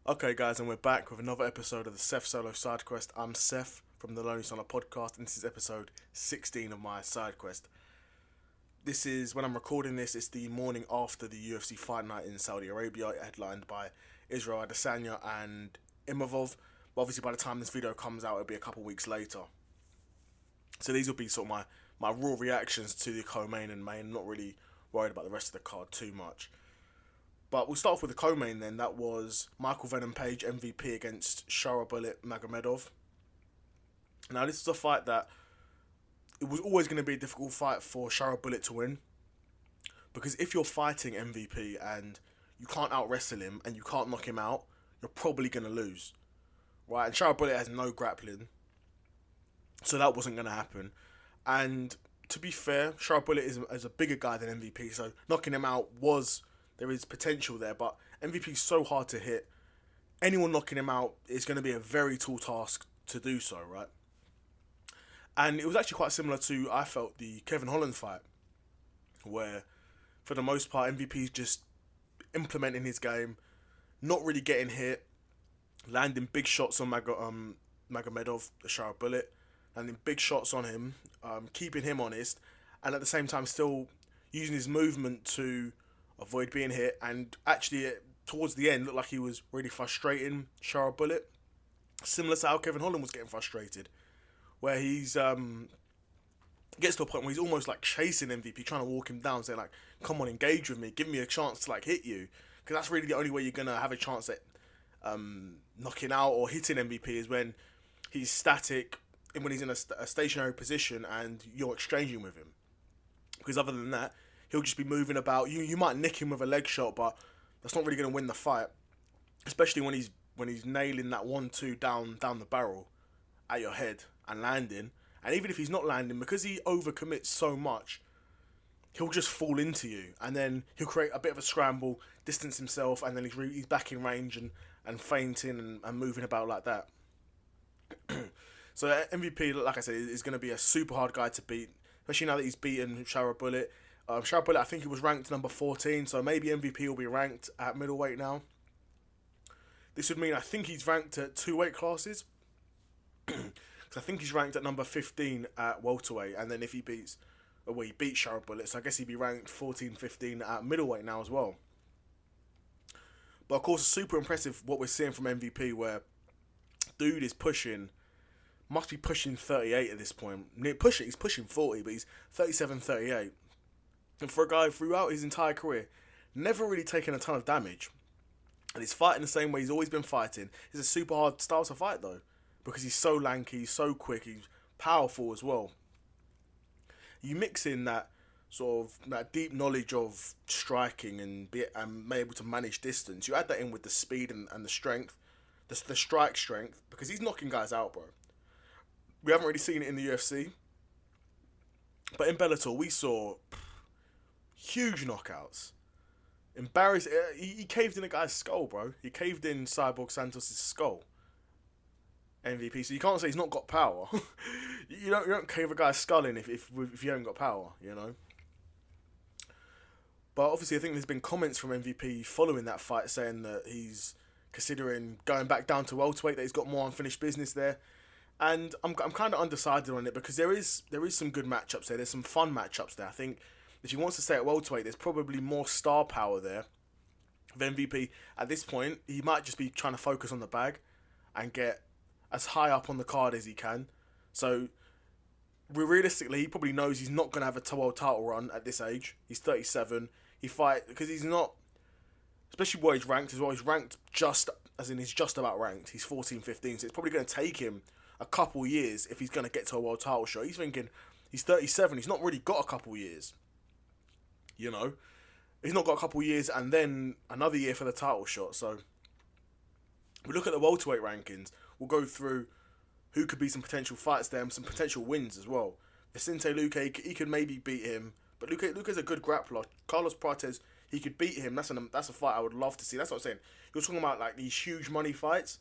Okay, guys, and we're back with another episode of the Seth Solo Side Quest. I'm Seth from the Lonely Solo Podcast, and this is episode 16 of my side quest. This is when I'm recording this. It's the morning after the UFC fight night in Saudi Arabia, headlined by Israel Adesanya and Imavov. But obviously, by the time this video comes out, it'll be a couple weeks later. So these will be sort of my raw reactions to the co-main and main. I'm not really worried about the rest of the card too much. But we'll start off with the co-main then. That was Michael Venom Page, MVP, against Shara Magomedov. Now, this is a fight that it was always going to be a difficult fight for Shara to win. Because if you're fighting MVP and you can't out-wrestle him and you can't knock him out, you're probably going to lose. Right? And Shara has no grappling. So that wasn't going to happen. And to be fair, Shara is a bigger guy than MVP. So knocking him out there is potential there, but MVP is so hard to hit. Anyone knocking him out is going to be a very tall task to do so, right? And it was actually quite similar to, I felt, the Kevin Holland fight, where, for the most part, MVP is just implementing his game, not really getting hit, landing big shots on Magomedov, the Shara landing big shots on him, keeping him honest, and at the same time still using his movement to avoid being hit, and actually towards the end looked like he was really frustrating Shara similar to how Kevin Holland was getting frustrated, where he's gets to a point where he's almost like chasing MVP, trying to walk him down, saying like, come on, engage with me, give me a chance to like hit you, because that's really the only way you're gonna have a chance at knocking out or hitting MVP is when he's static and when he's in a stationary position and you're exchanging with him, because other than that he'll just be moving about. You might nick him with a leg shot, but that's not really going to win the fight. Especially when he's nailing that 1-2 down the barrel at your head and landing. And even if he's not landing, because he overcommits so much, he'll just fall into you. And then he'll create a bit of a scramble, distance himself, and then he's back in range and feinting and moving about like that. So MVP, like I said, is going to be a super hard guy to beat, especially now that he's beaten Shara Shara I think he was ranked number 14, so maybe MVP will be ranked at middleweight now. This would mean I think he's ranked at 2 weight classes. Because I think he's ranked at number 15 at welterweight, and then if he beats Shara so I guess he'd be ranked 14, 15 at middleweight now as well. But of course, it's super impressive what we're seeing from MVP, where dude is must be pushing 38 at this point. He's pushing 40, but he's 37, 38. And for a guy throughout his entire career, never really taken a ton of damage. And he's fighting the same way he's always been fighting. It's a super hard style to fight though, because he's so lanky, he's so quick, he's powerful as well. You mix in that sort of that deep knowledge of striking and be able to manage distance. You add that in with the speed and the strength, the strike strength, because he's knocking guys out, bro. We haven't really seen it in the UFC, but in Bellator we saw huge knockouts. Embarrassing. He caved in a guy's skull, bro. He caved in Cyborg Santos' skull. MVP. So you can't say he's not got power. you don't cave a guy's skull in if you haven't got power, you know. But obviously, I think there's been comments from MVP following that fight saying that he's considering going back down to welterweight, that he's got more unfinished business there. And I'm kind of undecided on it, because there is some good matchups there. There's some fun matchups there. I think if he wants to stay at welterweight, there's probably more star power there. With MVP, at this point, he might just be trying to focus on the bag and get as high up on the card as he can. So, realistically, he probably knows he's not going to have a world title run at this age. He's 37. Because he's not, especially where he's ranked as well, he's ranked he's just about ranked. He's 14, 15, so it's probably going to take him a couple years if he's going to get to a world title shot. He's thinking, he's 37, he's not really got a couple years. You know, he's not got a couple years and then another year for the title shot. So we look at the welterweight rankings. We'll go through who could be some potential fights there and some potential wins as well. Vicente Luque, he could maybe beat him, but Luque's a good grappler. Carlos Prates, he could beat him. That's a fight I would love to see. That's what I'm saying. You're talking about like these huge money fights.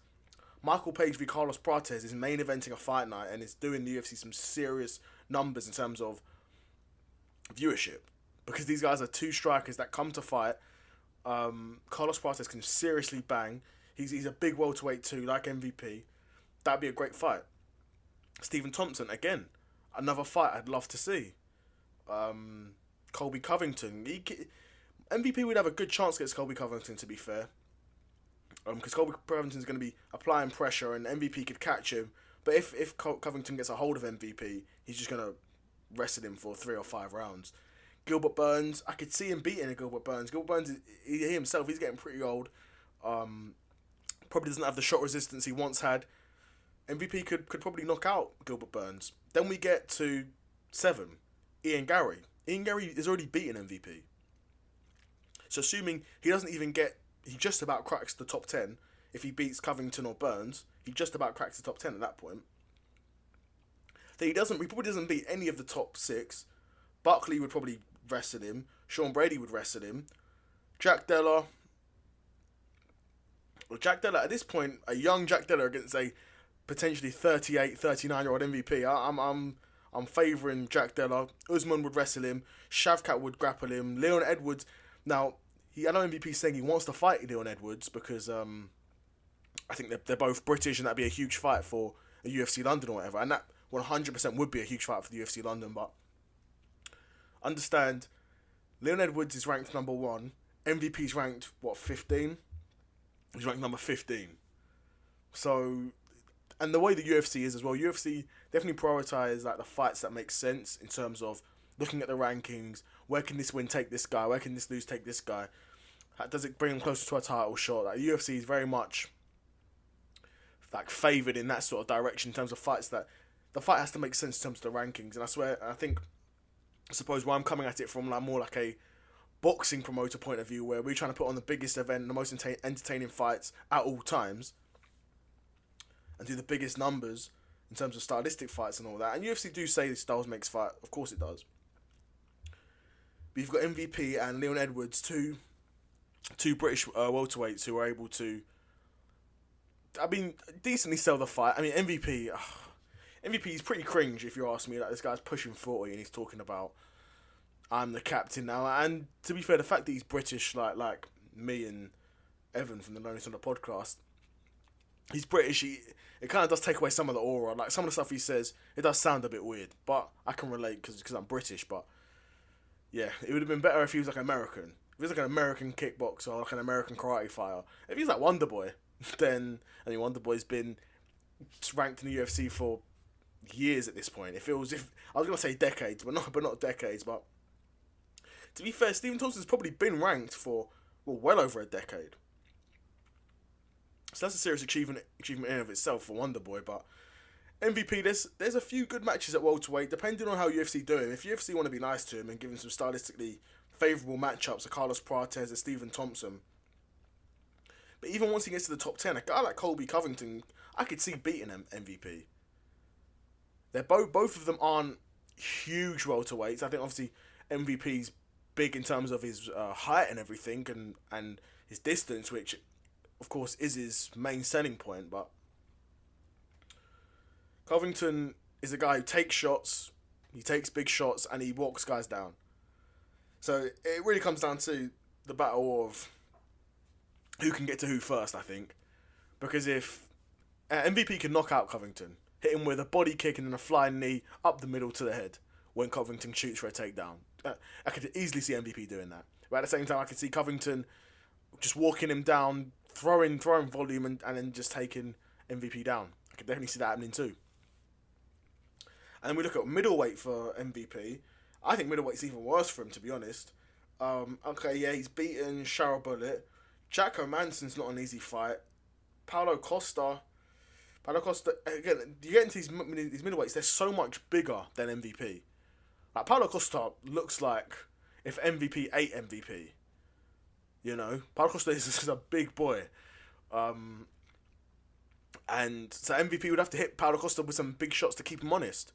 Michael Page v Carlos Prates is main eventing a fight night and is doing the UFC some serious numbers in terms of viewership. Because these guys are two strikers that come to fight. Carlos Prates can seriously bang. He's a big welterweight too, like MVP. That'd be a great fight. Stephen Thompson, again, another fight I'd love to see. Colby Covington. MVP would have a good chance against Colby Covington, to be fair. Because Colby Covington's going to be applying pressure and MVP could catch him. But if Covington gets a hold of MVP, he's just going to wrestle him for 3 or 5 rounds. Gilbert Burns, I could see him beating Gilbert Burns. Gilbert Burns, he himself, he's getting pretty old. Probably doesn't have the shot resistance he once had. MVP could probably knock out Gilbert Burns. Then we get to 7, Ian Gary. Ian Gary is already beaten MVP. So assuming he doesn't even he just about cracks the top 10. If he beats Covington or Burns, he just about cracks the top 10 at that point. Then he probably doesn't beat any of the top 6. Buckley would probably wrestle him. Sean Brady would wrestle him. Jack Della at this point, a young Jack Della against a potentially 38, 39-year-old MVP. I'm favouring Jack Della. Usman would wrestle him. Shavkat would grapple him. Leon Edwards. Now, I know MVP's saying he wants to fight Leon Edwards because I think they're both British and that'd be a huge fight for a UFC London or whatever. And that 100% would be a huge fight for the UFC London. But understand, Leon Edwards is ranked number 1. MVP's ranked, 15? He's ranked number 15. So, and the way the UFC is as well, UFC definitely prioritise like the fights that make sense in terms of looking at the rankings. Where can this win take this guy? Where can this lose take this guy? Does it bring him closer to a title shot? Like UFC is very much like favoured in that sort of direction in terms of fights that the fight has to make sense in terms of the rankings. And I suppose why I'm coming at it from like more like a boxing promoter point of view, where we're trying to put on the biggest event, the most entertaining fights at all times, and do the biggest numbers in terms of stylistic fights and all that. And UFC do say styles makes fight, of course it does. But you've got MVP and Leon Edwards, two British welterweights who are able to, decently sell the fight. I mean, MVP is pretty cringe if you ask me. Like, this guy's pushing 40 and he's talking about, I'm the captain now. And to be fair, the fact that he's British, like me and Evan from the Lonely on the podcast, he's British. It kind of does take away some of the aura. Like, some of the stuff he says, it does sound a bit weird. But I can relate because I'm British. But yeah, it would have been better if he was like American. If he was like an American kickboxer or like an American karate fighter. If he's like Wonder Boy, then, Wonder Boy's been ranked in the UFC for years at this point. If I was going to say decades, but not decades. But to be fair, Stephen Thompson's probably been ranked for well over a decade. So that's a serious achievement in and of itself for Wonder Boy. But MVP, there's a few good matches at welterweight, depending on how UFC do him. If UFC want to be nice to him and give him some stylistically favourable matchups, like Carlos Prates and Stephen Thompson. But even once he gets to the top 10, a guy like Colby Covington, I could see beating him MVP. They're both of them aren't huge welterweights. I think obviously MVP's big in terms of his height and everything, and his distance, which of course is his main selling point. But Covington is a guy who takes shots, he takes big shots, and he walks guys down. So it really comes down to the battle of who can get to who first, I think. Because if MVP can knock out Covington, hit him with a body kick and then a flying knee up the middle to the head when Covington shoots for a takedown. I could easily see MVP doing that. But at the same time, I could see Covington just walking him down, throwing volume and then just taking MVP down. I could definitely see that happening too. And then we look at middleweight for MVP. I think middleweight's even worse for him, to be honest. Okay, yeah, he's beaten Shara Bullet. Jacko Manson's not an easy fight. Paulo Costa, again, you get into these middleweights, they're so much bigger than MVP. Like, Paulo Costa looks like if MVP ate MVP. You know? Paulo Costa is a big boy. And so MVP would have to hit Paulo Costa with some big shots to keep him honest.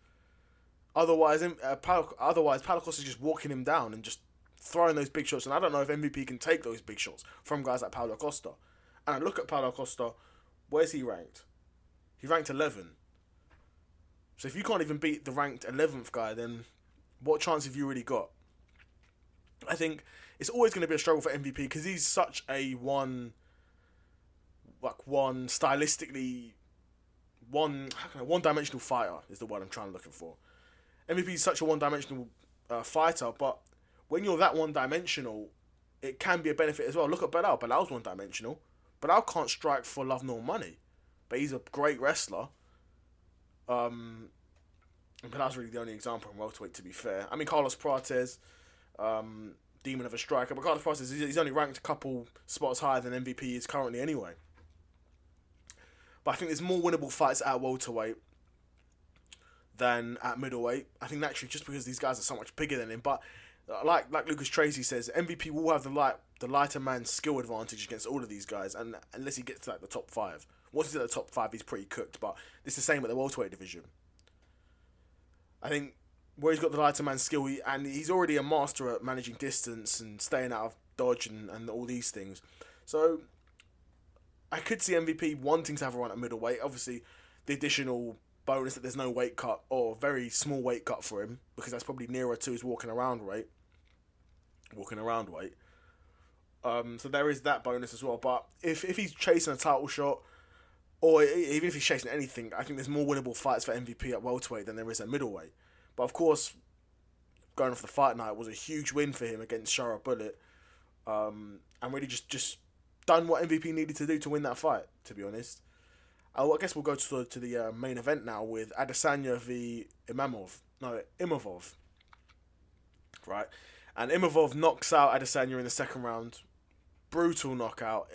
Otherwise, Paulo Costa's just walking him down and just throwing those big shots. And I don't know if MVP can take those big shots from guys like Paulo Costa. And I look at Paulo Costa, where's he ranked? He's ranked 11. So if you can't even beat the ranked 11th guy, then what chance have you really got? I think it's always going to be a struggle for MVP because he's such a one one stylistically, one-dimensional fighter is the word I'm looking for. MVP is such a one-dimensional fighter, but when you're that one-dimensional, it can be a benefit as well. Look at Belal. Belal's one-dimensional. Belal can't strike for love nor money, but he's a great wrestler. And Belal's really the only example in welterweight, to be fair. I mean, Carlos Prates, demon of a striker, but Carlos Prates, he's only ranked a couple spots higher than MVP is currently anyway. But I think there's more winnable fights at welterweight than at middleweight. I think naturally, just because these guys are so much bigger than him. But like Lucas Tracy says, MVP will have the lighter man's skill advantage against all of these guys, and unless he gets to the top 5. Once he's at the top 5, he's pretty cooked. But it's the same with the welterweight division. I think where he's got the lighter man's skill, and he's already a master at managing distance and staying out of dodge and all these things. So I could see MVP wanting to have a run at middleweight. Obviously, the additional bonus that there's no weight cut, or very small weight cut for him, because that's probably nearer to his walking around weight. So there is that bonus as well. But if he's chasing a title shot, or even if he's chasing anything, I think there's more winnable fights for MVP at welterweight than there is at middleweight. But of course, going off the fight night was a huge win for him against Shara Bullet, and really just done what MVP needed to do to win that fight, to be honest. I guess we'll go to the main event now with Adesanya v Imavov. Right? And Imavov knocks out Adesanya in the second round. Brutal knockout.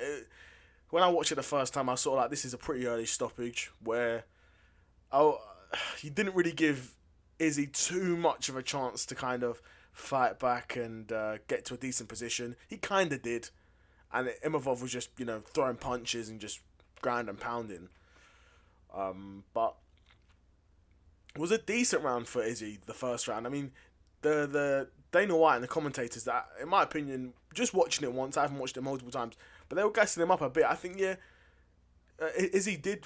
When I watched it the first time, I saw like this is a pretty early stoppage where he didn't really give Izzy too much of a chance to kind of fight back and get to a decent position. He kind of did. And Imavov was just, throwing punches and just ground and pounding. But it was a decent round for Izzy, the first round. I mean, the Dana White and the commentators, that, in my opinion, just watching it once, I haven't watched it multiple times, but they were gassing him up a bit. I think, Izzy did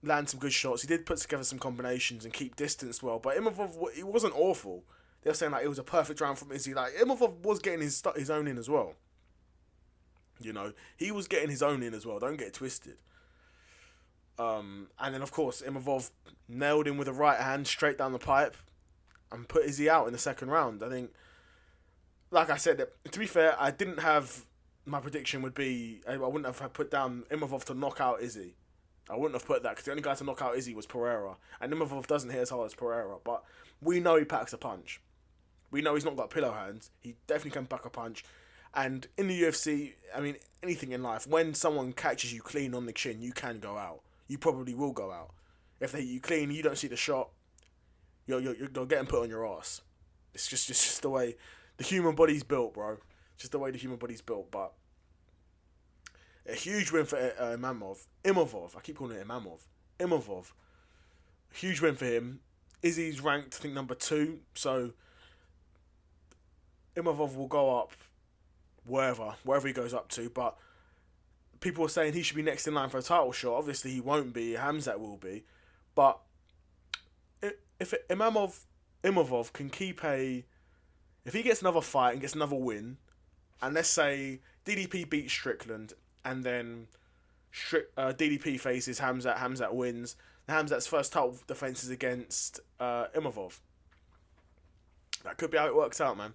land some good shots. He did put together some combinations and keep distance well. But Imavov, he wasn't awful. They were saying like it was a perfect round from Izzy. Like Imavov was getting his own in as well. He was getting his own in as well. Don't get it twisted. And then of course Imavov nailed him with a right hand straight down the pipe and put Izzy out in the second round. I think, like I said, to be fair, I didn't have my prediction would be I wouldn't have put down Imavov to knock out Izzy. I wouldn't have put that because the only guy to knock out Izzy was Pereira, and Imavov doesn't hit as hard as Pereira, but we know he packs a punch. We know he's not got pillow hands. He definitely can pack a punch. And in the UFC, I mean, anything in life, when someone catches you clean on the chin, you can go out. You probably will go out. If they hit you clean, you don't see the shot, you're getting put on your ass. It's just the way the human body's built, bro. It's just the way the human body's built. But a huge win for Imavov. I keep calling it Imavov. A huge win for him. Izzy's ranked, I think, number 2. So Imavov will go up wherever he goes up to. But people are saying he should be next in line for a title shot. Obviously, he won't be. Hamzat will be. But if Imavov can keep if he gets another fight and gets another win, and let's say DDP beats Strickland, and then DDP faces Hamzat wins, Hamzat's first title defense is against Imavov. That could be how it works out, man.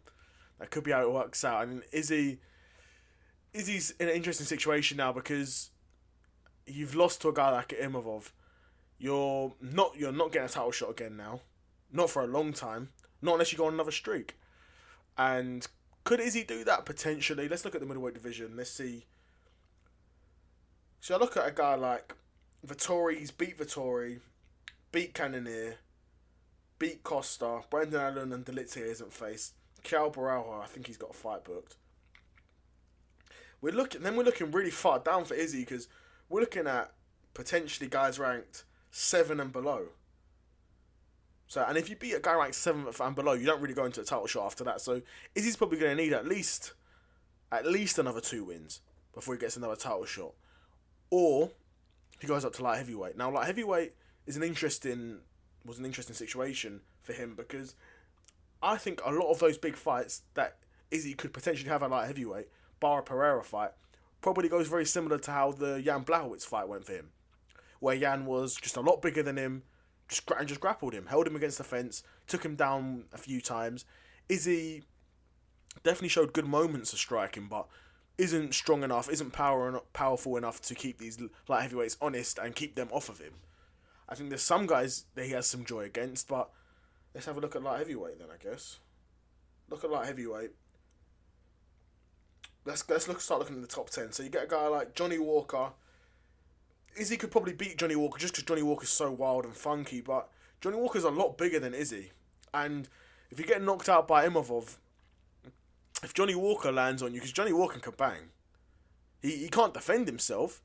That could be how it works out. I mean, Izzy's in an interesting situation now because you've lost to a guy like Imavov. You're not getting a title shot again now. Not for a long time. Not unless you go on another streak. And could Izzy do that potentially? Let's look at the middleweight division. Let's see. So I look at a guy like Vettori. He's beat Vettori, beat Cannonier, beat Costa. Brendan Allen and Delizia isn't faced. Cal Baralha, I think he's got a fight booked. We're looking really far down for Izzy because we're looking at potentially guys ranked 7 and below. So, and if you beat a guy ranked 7th and below, you don't really go into a title shot after that. So Izzy's probably going to need at least another 2 wins before he gets another title shot. Or he goes up to light heavyweight. Now, light heavyweight was an interesting situation for him because I think a lot of those big fights that Izzy could potentially have at light heavyweight, bar a Pereira fight, probably goes very similar to how the Jan Blachowicz fight went for him, where Jan was just a lot bigger than him, just grappled him, held him against the fence, took him down a few times. Izzy definitely showed good moments of striking, but isn't strong enough, isn't powerful enough to keep these light heavyweights honest and keep them off of him. I think there's some guys that he has some joy against, but let's have a look at light heavyweight then, I guess. Look at light heavyweight. Start looking at the top 10. So you get a guy like Johnny Walker. Izzy could probably beat Johnny Walker just because Johnny Walker's so wild and funky, but Johnny Walker's a lot bigger than Izzy. And if you get knocked out by Imavov, if Johnny Walker lands on you, because Johnny Walker can bang, he can't defend himself,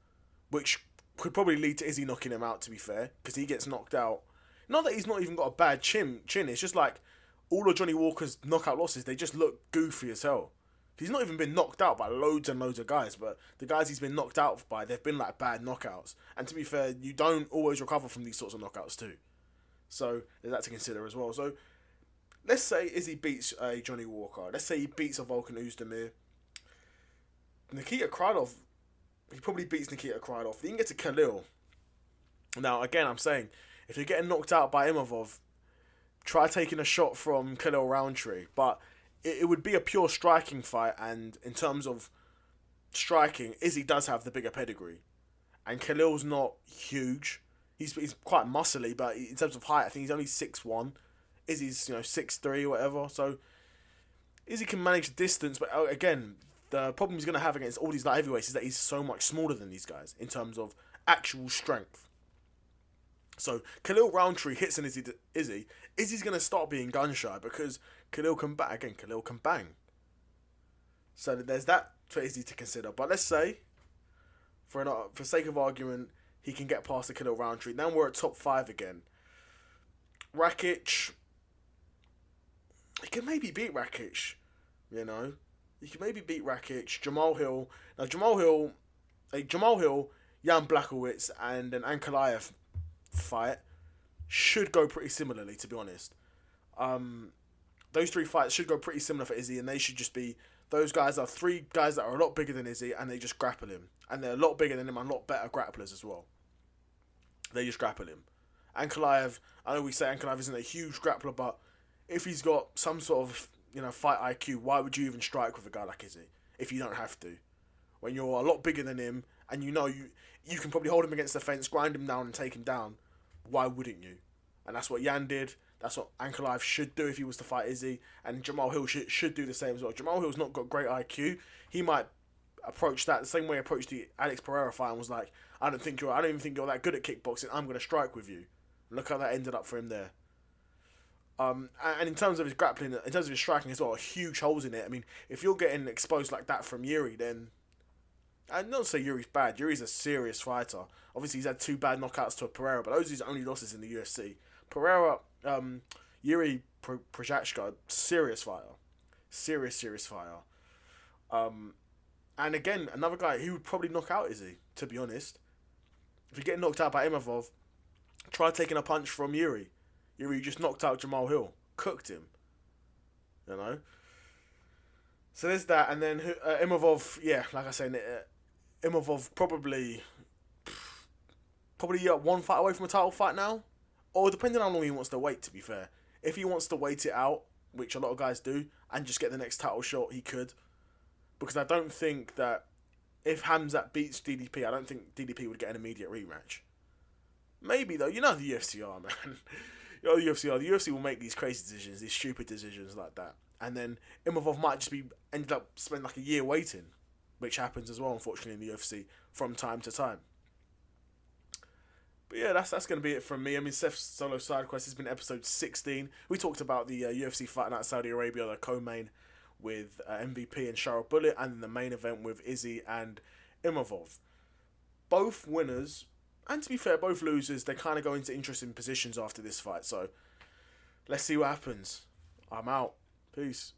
which could probably lead to Izzy knocking him out, to be fair, because he gets knocked out. Not that he's not even got a bad chin, it's just like all of Johnny Walker's knockout losses, they just look goofy as hell. He's not even been knocked out by loads and loads of guys, but the guys he's been knocked out by, they've been like bad knockouts. And to be fair, you don't always recover from these sorts of knockouts too. So there's that to consider as well. So let's say Izzy beats a Johnny Walker. Let's say he beats a Volkan Oezdemir. Nikita Krylov, he probably beats Nikita Krylov. He can get to Khalil. Now, again, I'm saying, if you're getting knocked out by Imavov, try taking a shot from Khalil Roundtree. But it would be a pure striking fight, and in terms of striking, Izzy does have the bigger pedigree. And Khalil's not huge. He's quite muscly, but in terms of height, I think he's only 6'1". Izzy's 6'3" or whatever. So Izzy can manage the distance, but again, the problem he's going to have against all these light heavyweights is that he's so much smaller than these guys in terms of actual strength. So Khalil Roundtree hits an Izzy. Izzy's going to start being gun shy because Khalil can bang. Again, Khalil can bang. So there's that for Izzy to consider. But let's say, for sake of argument, he can get past the Khalil Roundtree. Then we're at top 5 again. Rakic, he can maybe beat Rakic, He can maybe beat Rakic. Jamal Hill. Now, Jamal Hill, Jan Blachowicz, and an Ankalaev fight should go pretty similarly, to be honest. Those 3 fights should go pretty similar for Izzy, and they should just be, those guys are 3 guys that are a lot bigger than Izzy, and they just grapple him. And they're a lot bigger than him, and a lot better grapplers as well. They just grapple him. Ankalaev, I know we say Ankalaev isn't a huge grappler, but if he's got some sort of, fight IQ, why would you even strike with a guy like Izzy if you don't have to? When you're a lot bigger than him, and you can probably hold him against the fence, grind him down and take him down, why wouldn't you? And that's what Jan did. That's what Ankalaev should do if he was to fight Izzy. And Jamal Hill should do the same as well. Jamal Hill's not got great IQ. He might approach that the same way he approached the Alex Pereira fight and was like, I don't even think you're that good at kickboxing. I'm going to strike with you. Look how that ended up for him there. And in terms of his grappling, in terms of his striking as well, huge holes in it. I mean, if you're getting exposed like that from Yuri, then I'd not say Yuri's bad. Yuri's a serious fighter. Obviously, he's had 2 bad knockouts to a Pereira, but those are his only losses in the UFC. Pereira, Yuri Prochazka, serious fighter. Serious fighter. And again, another guy who would probably knock out Izzy, to be honest. If you get knocked out by Imavov, try taking a punch from Yuri. Yuri just knocked out Jamal Hill. Cooked him. So there's that. And then Imavov, like I said, Imavov probably 1 fight away from a title fight now. Or depending on how long he wants to wait, to be fair. If he wants to wait it out, which a lot of guys do, and just get the next title shot, he could. Because I don't think that if Khamzat beats DDP, I don't think DDP would get an immediate rematch. Maybe, though. You know the UFC are, man. You know the UFC are. The UFC will make these crazy decisions, these stupid decisions like that. And then Imavov might just ended up spending like a year waiting, which happens as well, unfortunately, in the UFC from time to time. But yeah, that's going to be it from me. I mean, Seth's Solo Side Quest has been episode 16. We talked about the UFC Fight Night Saudi Arabia, the co-main with MVP and Shara Bullet, and the main event with Izzy and Imavov. Both winners, and to be fair, both losers, they kind of go into interesting positions after this fight. So let's see what happens. I'm out. Peace.